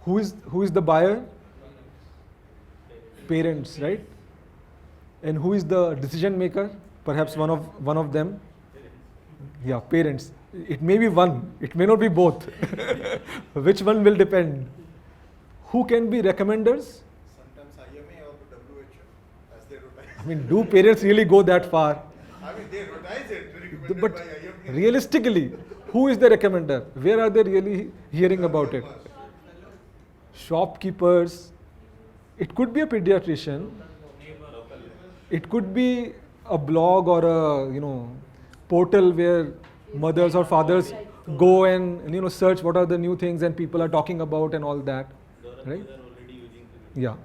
Who is the buyer? Parents, right? And who is the decision maker? Perhaps one of them. Yeah, parents. It may be one. It may not be both. Which one will depend? Who can be recommenders? Sometimes IMA or WHO, as they advertise. I mean, do parents really go that far? I mean, they advertise it, recommended But by IMA. realistically, who is the recommender? Where are they really hearing about it? Shopkeepers. It could be a pediatrician. It could be a blog or a portal where mothers or fathers go and search what are the new things and people are talking about and all that, right? Yeah.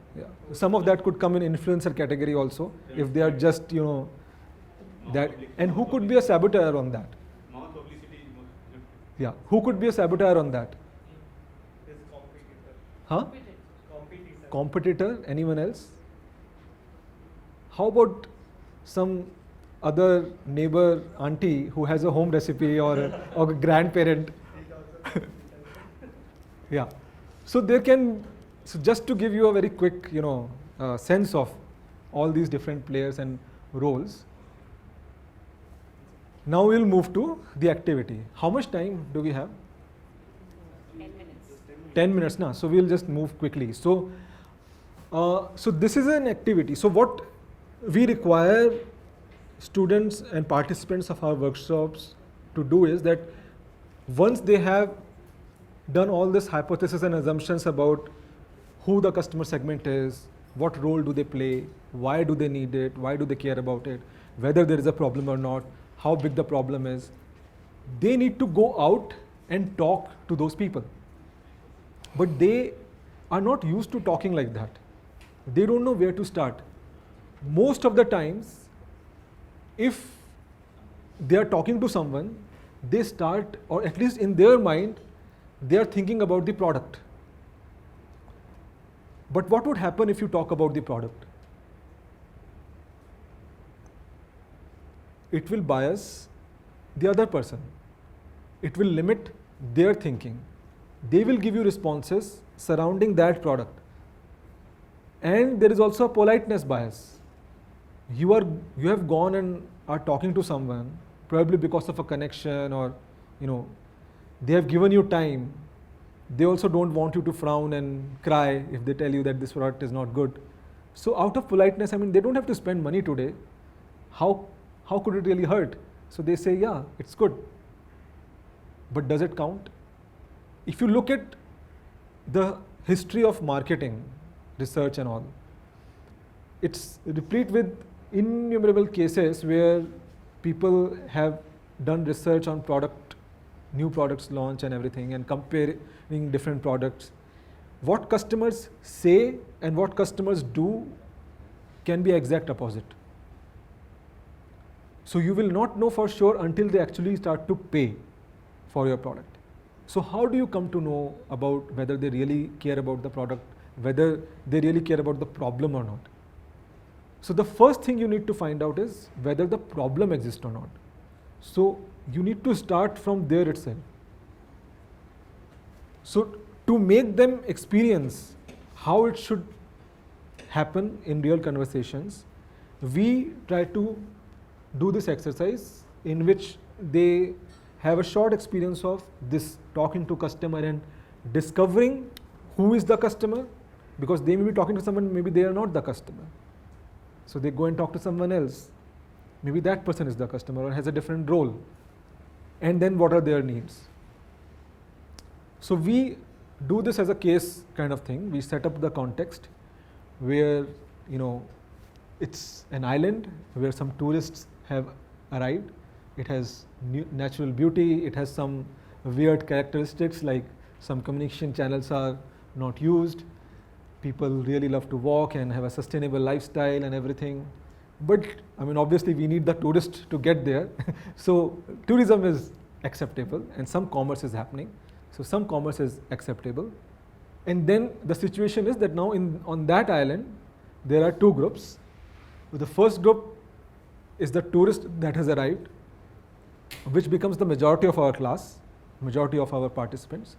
Some of that could come in influencer category also if they are just that. And who could be a saboteur on that? Yeah. Who could be a saboteur on that? His competitor. Huh? Competitor. Competitor? Anyone else? How about some other neighbor auntie who has a home recipe or a grandparent? Yeah. So just to give you a very quick, sense of all these different players and roles. Now we'll move to the activity. How much time do we have? 10 minutes. 10 minutes now. So we'll just move quickly. So this is an activity. So what we require students and participants of our workshops to do is that once they have done all this hypothesis and assumptions about who the customer segment is, what role do they play, why do they need it, why do they care about it, whether there is a problem or not, how big the problem is, they need to go out and talk to those people. But they are not used to talking like that. They don't know where to start. Most of the times, if they are talking to someone, they start, or at least in their mind, they are thinking about the product. But what would happen if you talk about the product? It will bias the other person. It will limit their thinking. They will give you responses surrounding that product. And there is also a politeness bias. You have gone and are talking to someone, probably because of a connection or, they have given you time. They also don't want you to frown and cry if they tell you that this product is not good. So out of politeness, they don't have to spend money today. How could it really hurt? So they say, yeah, it's good. But does it count? If you look at the history of marketing, research and all, it's replete with innumerable cases where people have done research on new products launch and everything, and comparing different products. What customers say and what customers do can be exact opposite. So you will not know for sure until they actually start to pay for your product. So how do you come to know about whether they really care about the product, whether they really care about the problem or not? So the first thing you need to find out is whether the problem exists or not. So you need to start from there itself. So to make them experience how it should happen in real conversations, we try to do this exercise in which they have a short experience of this talking to customer and discovering who is the customer, because they may be talking to someone, maybe they are not the customer. So they go and talk to someone else. Maybe that person is the customer or has a different role. And then what are their needs? So we do this as a case kind of thing. We set up the context where, it's an island where some tourists have arrived. It has natural beauty. It has some weird characteristics, like some communication channels are not used. People really love to walk and have a sustainable lifestyle and everything. But obviously we need the tourist to get there. So tourism is acceptable and some commerce is happening. So some commerce is acceptable. And then the situation is that now on that island, there are two groups. The first group is the tourist that has arrived, which becomes the majority of our class, majority of our participants.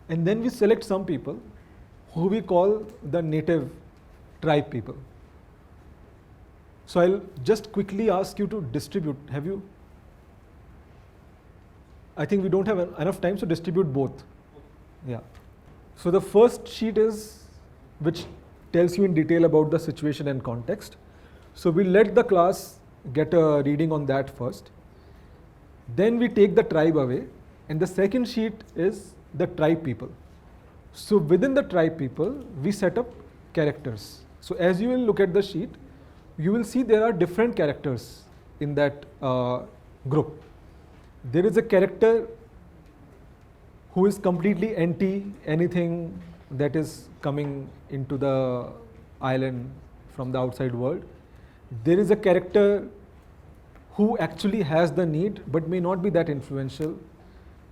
And then we select some people who we call the native tribe people. So I'll just quickly ask you to distribute. I think we don't have enough time to distribute both. Yeah. So the first sheet is which tells you in detail about the situation and context. So we let the class get a reading on that first. Then we take the tribe away, and the second sheet is the tribe people. So within the tribe people, we set up characters. So as you will look at the sheet, you will see there are different characters in that group. There is a character who is completely anti anything that is coming into the island from the outside world. There is a character who actually has the need but may not be that influential.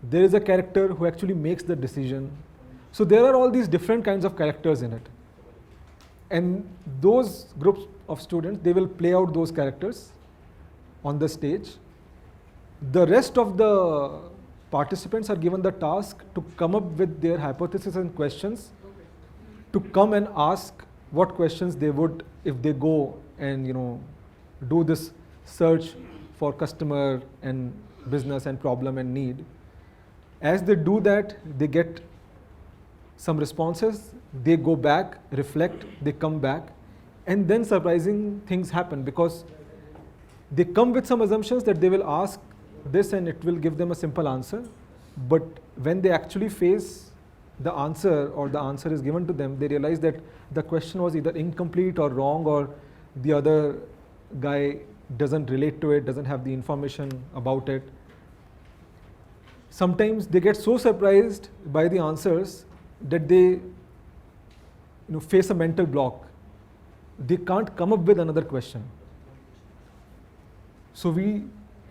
There is a character who actually makes the decision. So there are all these different kinds of characters in it. And those groups of students, they will play out those characters on the stage. The rest of the participants are given the task to come up with their hypotheses and questions, to come and ask what questions they would if they go and do this search for customer and business and problem and need. As they do that, they get some responses, they go back, reflect, they come back, and then surprising things happen, because they come with some assumptions that they will ask this and it will give them a simple answer. But when they actually face the answer, or the answer is given to them, they realize that the question was either incomplete or wrong, or the other guy doesn't relate to it, doesn't have the information about it. Sometimes they get so surprised by the answers that they face a mental block. They can't come up with another question. So we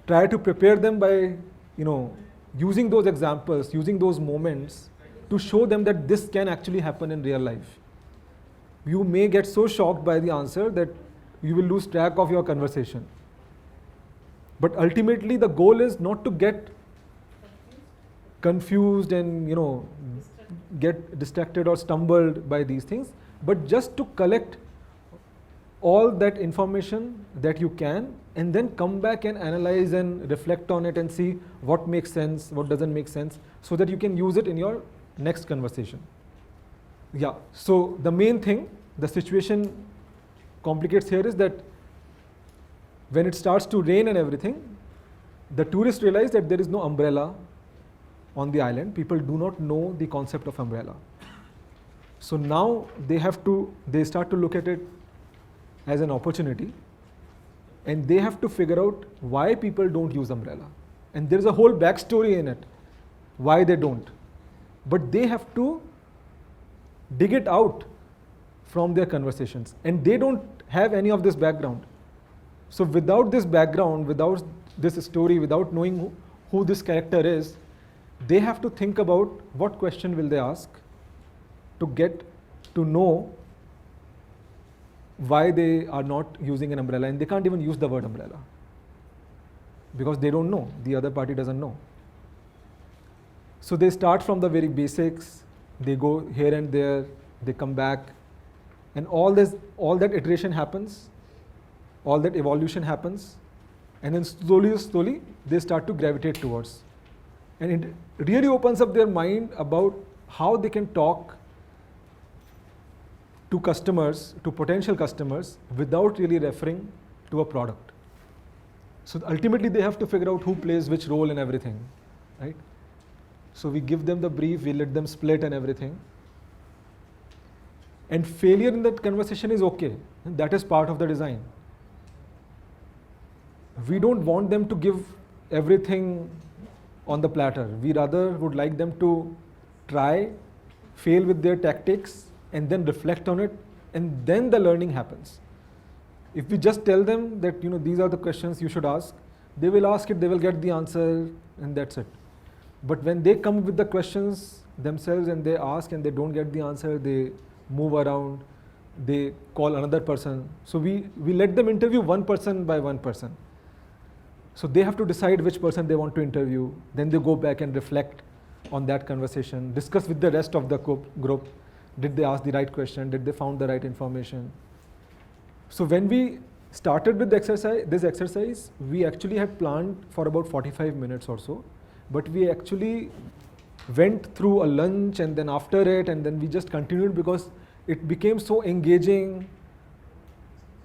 try to prepare them by using those examples, using those moments to show them that this can actually happen in real life. You may get so shocked by the answer that you will lose track of your conversation. But ultimately the goal is not to get confused and get distracted or stumbled by these things, but just to collect all that information that you can, and then come back and analyze and reflect on it and see what makes sense, what doesn't make sense, so that you can use it in your next conversation. Yeah, so the main thing, the situation complicates here is that when it starts to rain and everything, the tourists realize that there is no umbrella on the island. People do not know the concept of umbrella. So now they start to look at it as an opportunity, and they have to figure out why people don't use umbrella. And there is a whole backstory in it, why they don't. But they have to dig it out from their conversations, and they don't have any of this background. So without this background, without this story, without knowing who this character is, they have to think about what question will they ask to get to know why they are not using an umbrella, and they can't even use the word umbrella because they don't know, the other party doesn't know. So they start from the very basics, they go here and there, they come back, and all that iteration happens all that evolution happens, and then slowly they start to gravitate towards. And it really opens up their mind about how they can talk to customers, to potential customers, without really referring to a product. So ultimately they have to figure out who plays which role in everything, right? So we give them the brief, we let them split and everything. And failure in that conversation is okay. That is part of the design. We don't want them to give everything on the platter. We rather would like them to try, fail with their tactics, and then reflect on it, and then the learning happens. If we just tell them that, these are the questions you should ask, they will ask it, they will get the answer, and that's it. But when they come with the questions themselves and they ask and they don't get the answer, they move around, they call another person. So we let them interview one person by one person. So they have to decide which person they want to interview. Then they go back and reflect on that conversation, discuss with the rest of the group. Did they ask the right question? Did they found the right information? So when we started with this exercise, we actually had planned for about 45 minutes or so, but we actually went through a lunch and then after it, and then we just continued because it became so engaging,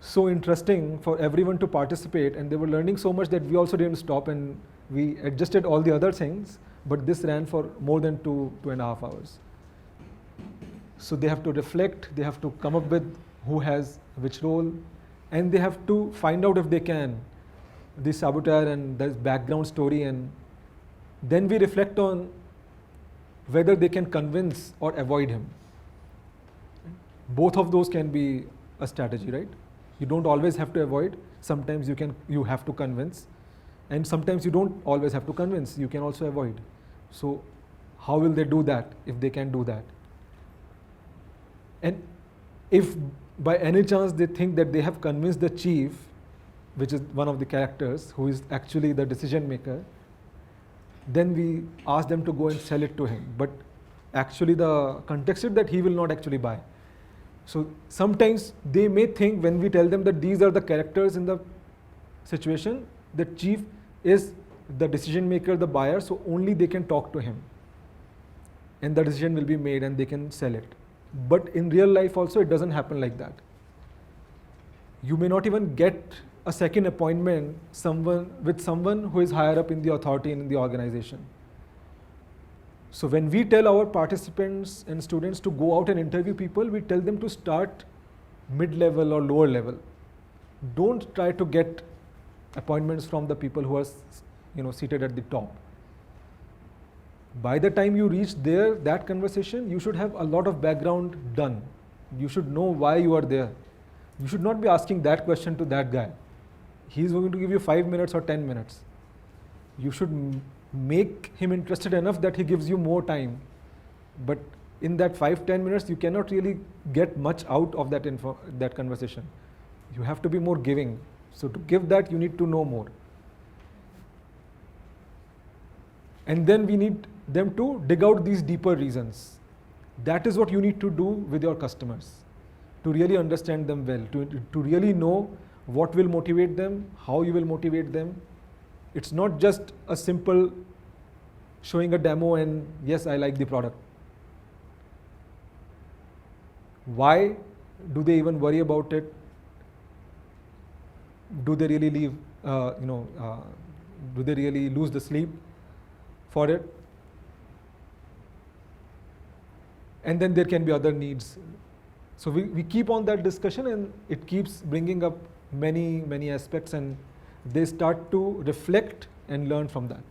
so interesting for everyone to participate, and they were learning so much that we also didn't stop, and we adjusted all the other things, but this ran for more than 2.5 hours. So they have to reflect, they have to come up with who has which role, and they have to find out if they can, the saboteur and the background story, and then we reflect on whether they can convince or avoid him. Both of those can be a strategy, right? You don't always have to avoid. Sometimes you have to convince, and sometimes you don't always have to convince. You can also avoid. So how will they do that if they can do that? And if by any chance they think that they have convinced the chief, which is one of the characters who is actually the decision maker, then we ask them to go and sell it to him. But actually the context is that he will not actually buy. So sometimes they may think, when we tell them that these are the characters in the situation, the chief is the decision maker, the buyer, so only they can talk to him. And the decision will be made and they can sell it. But in real life also it doesn't happen like that. You may not even get a second appointment with someone who is higher up in the authority and in the organization. So when we tell our participants and students to go out and interview people, we tell them to start mid-level or lower level. Don't try to get appointments from the people who are seated at the top. By the time you reach that conversation, you should have a lot of background done. You should know why you are there. You should not be asking that question to that guy. He's going to give you 5 minutes or 10 minutes. You should make him interested enough that he gives you more time. But in that 5-10 minutes, you cannot really get much out of that conversation. You have to be more giving. So to give that, you need to know more. And then we need them to dig out these deeper reasons. That is what you need to do with your customers, to really understand them well, to really know what will motivate them, how you will motivate them. It's not just a simple showing a demo and yes, I like the product. Why do they even worry about it? Do they really leave? Do they really lose the sleep for it? And then there can be other needs. So we keep on that discussion, and it keeps bringing up many, many aspects, and they start to reflect and learn from that.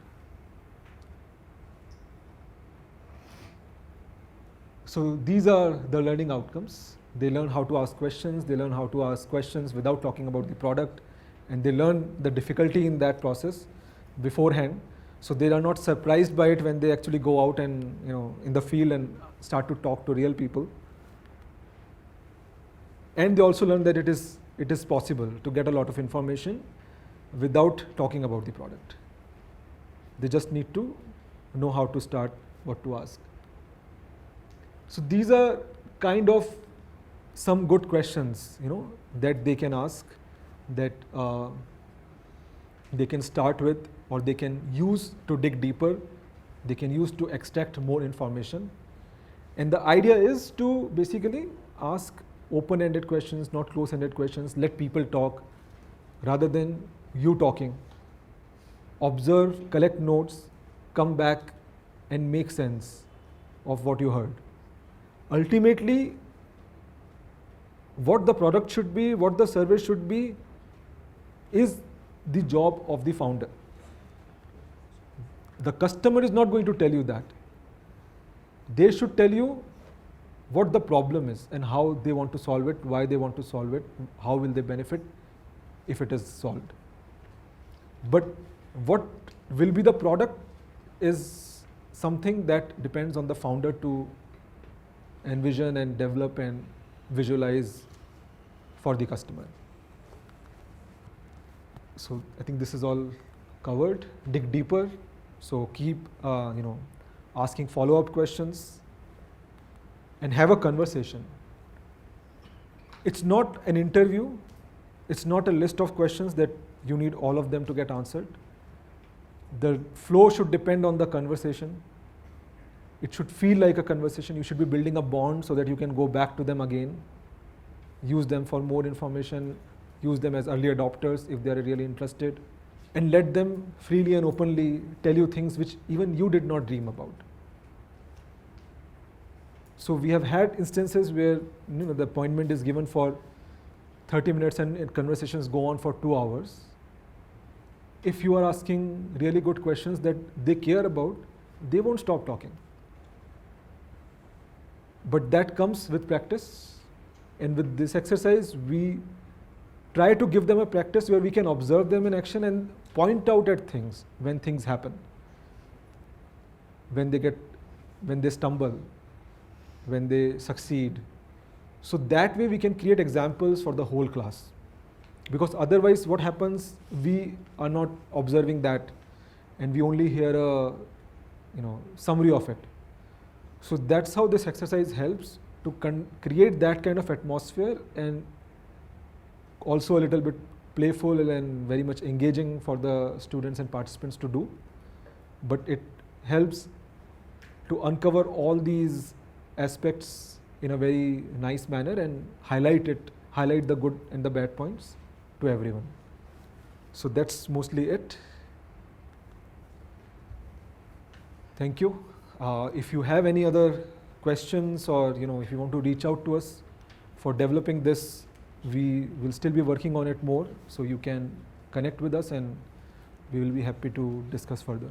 So these are the learning outcomes. They learn how to ask questions, they learn how to ask questions without talking about the product, and they learn the difficulty in that process beforehand. So they are not surprised by it when they actually go out and in the field and start to talk to real people. And they also learn that it is possible to get a lot of information without talking about the product. They just need to know how to start, what to ask. So these are kind of some good questions, that they can ask that they can start with, or they can use to dig deeper, they can use to extract more information. And the idea is to basically ask open-ended questions, not close-ended questions, let people talk rather than you talking. Observe, collect notes, come back and make sense of what you heard. Ultimately, what the product should be, what the service should be, is the job of the founder. The customer is not going to tell you that. They should tell you what the problem is and how they want to solve it, why they want to solve it, how will they benefit if it is solved. But what will be the product is something that depends on the founder to envision and develop and visualize for the customer. So I think this is all covered. Dig deeper. So keep asking follow-up questions and have a conversation. It's not an interview. It's not a list of questions that you need all of them to get answered. The flow should depend on the conversation. It should feel like a conversation. You should be building a bond so that you can go back to them again, use them for more information, use them as early adopters if they are really interested, and let them freely and openly tell you things which even you did not dream about. So we have had instances where the appointment is given for 30 minutes and conversations go on for 2 hours. If you are asking really good questions that they care about, they won't stop talking. But that comes with practice. And with this exercise, we try to give them a practice where we can observe them in action and point out at things when things happen, when they stumble, when they succeed. So that way we can create examples for the whole class. Because otherwise what happens, we are not observing that and we only hear a summary of it. So that's how this exercise helps to create that kind of atmosphere, and also a little bit playful and very much engaging for the students and participants to do. But it helps to uncover all these aspects in a very nice manner and highlight the good and the bad points to everyone. So that's mostly it. Thank you. If you have any other questions, or if you want to reach out to us for developing this, we will still be working on it more, so you can connect with us and we will be happy to discuss further.